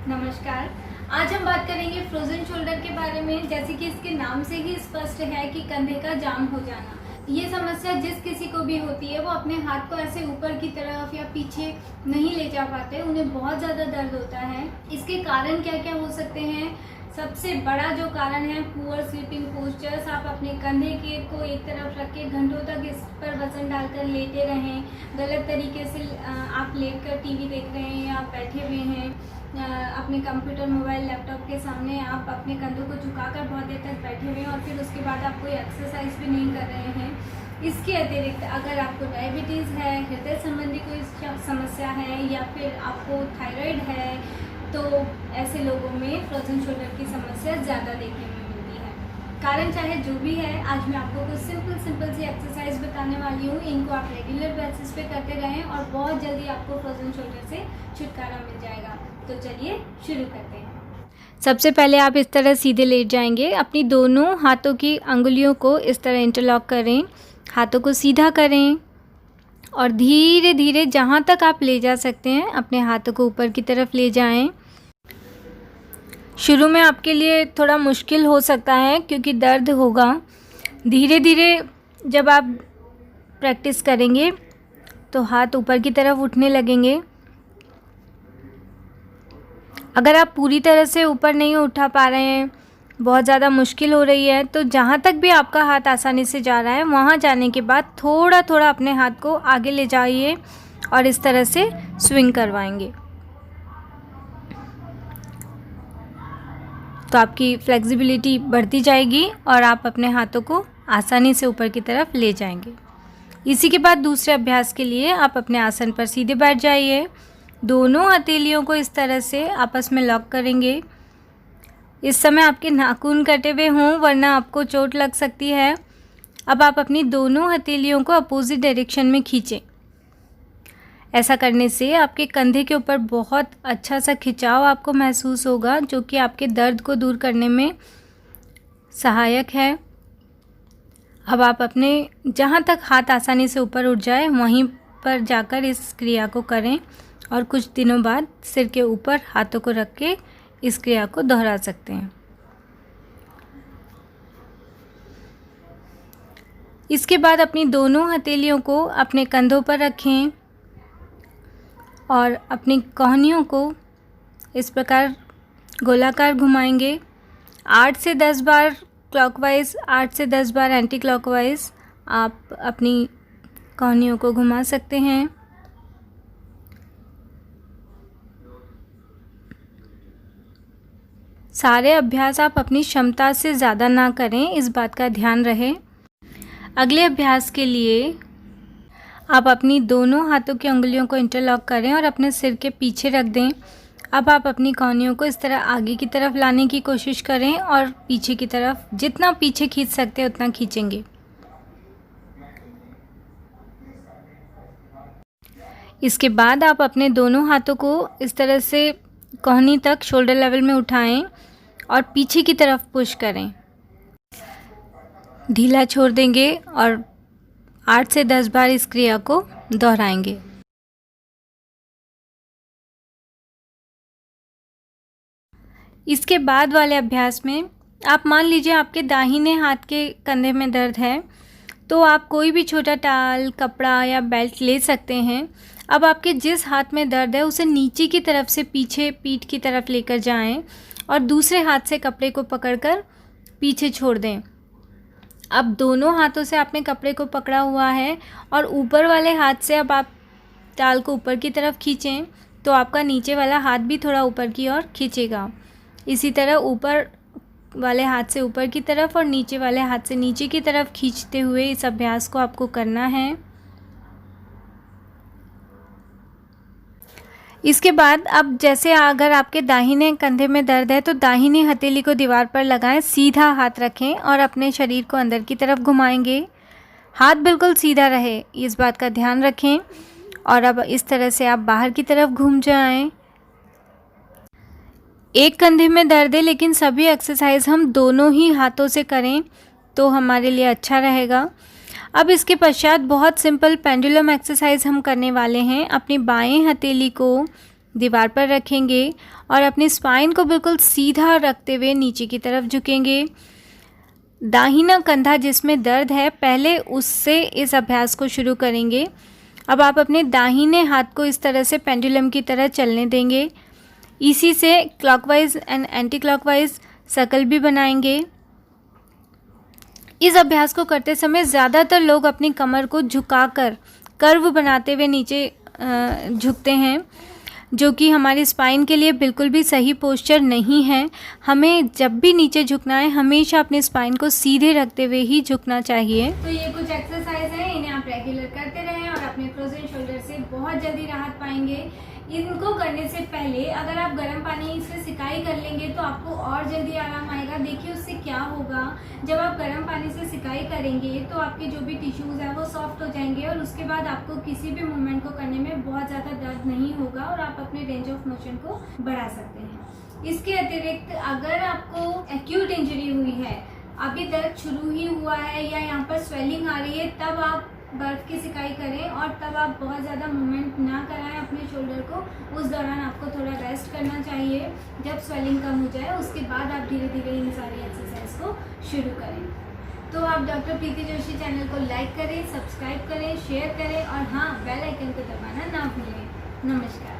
नमस्कार। आज हम बात करेंगे फ्रोजन शोल्डर के बारे में। जैसे कि इसके नाम से ही स्पष्ट है कि कंधे का जाम हो जाना। ये समस्या जिस किसी को भी होती है वो अपने हाथ को ऐसे ऊपर की तरफ या पीछे नहीं ले जा पाते, उन्हें बहुत ज़्यादा दर्द होता है। इसके कारण क्या क्या हो सकते हैं? सबसे बड़ा जो कारण है पुअर स्लीपिंग पोस्चर्स। आप अपने कंधे के को एक तरफ रख के घंटों तक इस पर वजन डालकर लेटे रहें। गलत तरीके से आप लेटकर टीवी देख रहे हैं या बैठे हुए हैं अपने कंप्यूटर, मोबाइल, लैपटॉप के सामने, आप अपने कंधों को झुकाकर बहुत देर तक बैठे हुए हैं और फिर उसके बाद आप कोई एक्सरसाइज भी नहीं कर रहे हैं। इसके अतिरिक्त अगर आपको डायबिटीज़ है, हृदय संबंधी कोई समस्या है या फिर आपको थायराइड है, तो ऐसे लोगों में फ्रोजन शोल्डर की समस्या ज़्यादा देखने में मिलती है। कारण चाहे जो भी है, आज मैं आपको कुछ सिंपल सी एक्सरसाइज बताने वाली हूँ। इनको आप रेगुलर बेसिस पे करते रहें और बहुत जल्दी आपको फ्रोजन शोल्डर से छुटकारा मिल जाएगा। तो चलिए शुरू करते हैं। सबसे पहले आप इस तरह सीधे लेट जाएंगे। अपनी दोनों हाथों की अंगुलियों को इस तरह इंटरलॉक करें, हाथों को सीधा करें और धीरे धीरे जहाँ तक आप ले जा सकते हैं अपने हाथों को ऊपर की तरफ ले जाएं। शुरू में आपके लिए थोड़ा मुश्किल हो सकता है क्योंकि दर्द होगा। धीरे धीरे जब आप प्रैक्टिस करेंगे तो हाथ ऊपर की तरफ उठने लगेंगे। अगर आप पूरी तरह से ऊपर नहीं उठा पा रहे हैं, बहुत ज़्यादा मुश्किल हो रही है, तो जहाँ तक भी आपका हाथ आसानी से जा रहा है वहाँ जाने के बाद थोड़ा थोड़ा अपने हाथ को आगे ले जाइए और इस तरह से स्विंग करवाएंगे। तो आपकी फ्लेक्सिबिलिटी बढ़ती जाएगी और आप अपने हाथों को आसानी से ऊपर की तरफ ले जाएंगे। इसी के बाद दूसरे अभ्यास के लिए आप अपने आसन पर सीधे बैठ जाइए। दोनों हथेलियों को इस तरह से आपस में लॉक करेंगे। इस समय आपके नाखून कटे हुए हों वरना आपको चोट लग सकती है। अब आप अपनी दोनों हथेलियों को अपोजिट डायरेक्शन में खींचें। ऐसा करने से आपके कंधे के ऊपर बहुत अच्छा सा खिंचाव आपको महसूस होगा, जो कि आपके दर्द को दूर करने में सहायक है। अब आप अपने जहाँ तक हाथ आसानी से ऊपर उठ जाए वहीं पर जाकर इस क्रिया को करें और कुछ दिनों बाद सिर के ऊपर हाथों को रख के इस क्रिया को दोहरा सकते हैं। इसके बाद अपनी दोनों हथेलियों को अपने कंधों पर रखें और अपनी कोहनियों को इस प्रकार गोलाकार घुमाएंगे। 8 से 10 बार क्लॉकवाइज, 8 से 10 बार एंटी क्लॉकवाइज आप अपनी कोहनियों को घुमा सकते हैं। सारे अभ्यास आप अपनी क्षमता से ज़्यादा ना करें, इस बात का ध्यान रहे। अगले अभ्यास के लिए आप अपनी दोनों हाथों की उंगलियों को इंटरलॉक करें और अपने सिर के पीछे रख दें। अब आप अपनी कोहनियों को इस तरह आगे की तरफ लाने की कोशिश करें और पीछे की तरफ जितना पीछे खींच सकते हैं उतना खींचेंगे। इसके बाद आप अपने दोनों हाथों को इस तरह से कोहनी तक शोल्डर लेवल में उठाएं और पीछे की तरफ पुश करें। ढीला छोड़ देंगे और 8 से 10 बार इस क्रिया को दोहराएंगे। इसके बाद वाले अभ्यास में आप मान लीजिए आपके दाहिने हाथ के कंधे में दर्द है, तो आप कोई भी छोटा टाल, कपड़ा या बेल्ट ले सकते हैं। अब आपके जिस हाथ में दर्द है उसे नीचे की तरफ से पीछे पीठ की तरफ लेकर जाएं और दूसरे हाथ से कपड़े को पकड़कर पीछे छोड़ दें। अब दोनों हाथों से आपने कपड़े को पकड़ा हुआ है और ऊपर वाले हाथ से अब आप टाल को ऊपर की तरफ खींचें तो आपका नीचे वाला हाथ भी थोड़ा ऊपर की ओर खींचेगा। इसी तरह ऊपर वाले हाथ से ऊपर की तरफ और नीचे वाले हाथ से नीचे की तरफ खींचते हुए इस अभ्यास को आपको करना है। इसके बाद अब जैसे अगर आपके दाहिने कंधे में दर्द है तो दाहिनी हथेली को दीवार पर लगाएं, सीधा हाथ रखें और अपने शरीर को अंदर की तरफ घुमाएंगे। हाथ बिल्कुल सीधा रहे, इस बात का ध्यान रखें। और अब इस तरह से आप बाहर की तरफ घूम जाएं। एक कंधे में दर्द है लेकिन सभी एक्सरसाइज हम दोनों ही हाथों से करें तो हमारे लिए अच्छा रहेगा। अब इसके पश्चात बहुत सिंपल पेंडुलम एक्सरसाइज हम करने वाले हैं। अपनी बाएं हथेली को दीवार पर रखेंगे और अपनी स्पाइन को बिल्कुल सीधा रखते हुए नीचे की तरफ झुकेंगे। दाहिना कंधा जिसमें दर्द है, पहले उससे इस अभ्यास को शुरू करेंगे। अब आप अपने दाहिने हाथ को इस तरह से पेंडुलम की तरह चलने देंगे। इसी से clockwise and anti clockwise circle भी बनाएंगे। इस अभ्यास को करते समय ज़्यादातर लोग अपनी कमर को झुकाकर कर्व बनाते हुए नीचे झुकते हैं, जो कि हमारी स्पाइन के लिए बिल्कुल भी सही पोस्चर नहीं है। हमें जब भी नीचे झुकना है हमेशा अपनी स्पाइन को सीधे रखते हुए ही झुकना चाहिए। तो ये कुछ एक्सरसाइज हैं, इन्हें आप रेगुलर करते रहें और अपने फ्रोजन शोल्डर से बहुत जल्दी राहत पाएंगे। इनको करने से पहले अगर आप गर्म पानी से सिकाई कर लेंगे तो आपको और जल्दी आराम आएगा। देखिए उससे क्या होगा, जब आप गर्म पानी से सिकाई करेंगे तो आपके जो भी टिश्यूज़ हैं वो सॉफ्ट हो जाएंगे और उसके बाद आपको किसी भी मूवमेंट को करने में बहुत ज़्यादा दर्द नहीं होगा और आप अपने रेंज ऑफ मोशन को बढ़ा सकते हैं। इसके अतिरिक्त अगर आपको एक्यूट इंजरी हुई है, अभी दर्द शुरू ही हुआ है या यहाँ पर स्वेलिंग आ रही है, तब आप बर्फ़ की सिकाई करें और तब आप बहुत ज़्यादा मूवमेंट ना कराएं अपने शोल्डर को। उस दौरान आपको थोड़ा रेस्ट करना चाहिए। जब स्वेलिंग कम हो जाए उसके बाद आप धीरे धीरे इन सारी एक्सरसाइज को शुरू करें। तो आप डॉक्टर प्रीति जोशी चैनल को लाइक करें, सब्सक्राइब करें, शेयर करें और हाँ, बेल आइकन को दबाना ना भूलें। नमस्कार।